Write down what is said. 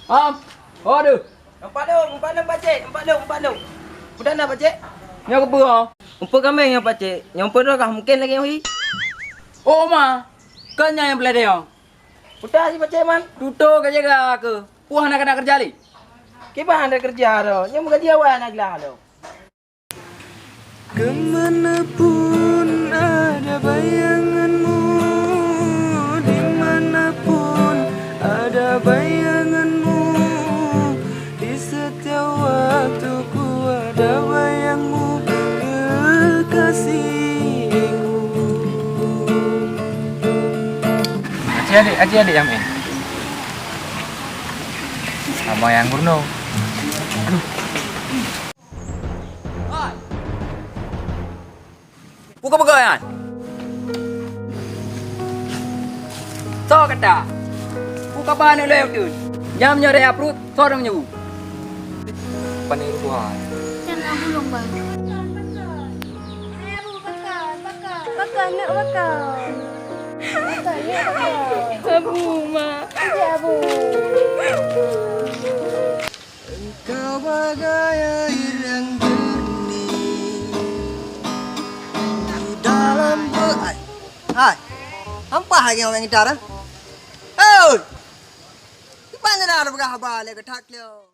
Aduh. Empat long pakcik, empat long. Udah nak pakcik? Nyo ke apa? Umpuk kambing ya pakcik. Yang pun kah mungkin lagi hui. Oh, ma. Kan yang pelai dia. Udah si pakcik man. Tutup ke jaga ke. Puah nak kena kerja li. Kibah anda kerja ro. Yang muka dia awal nak gelah lo. Kemanapun ada bayanganmu, dimanapun ada bayanganmu, di setiap waktuku ada bayangmu, kekasihku. Adik yang main. Sama yang Bruno. Buka pegawaian. So kata. Buka bahan oleh tu. Jam nyore aprut, sorang nyu. Paniru buah. Jangan belum bang. Bakar nak bakar. Abu ma. Abu. Engkau bagai air yang jernih di dalam Hai, hampa lagi orang gitar? Hei, di mana ada berapa balik ke tak leo?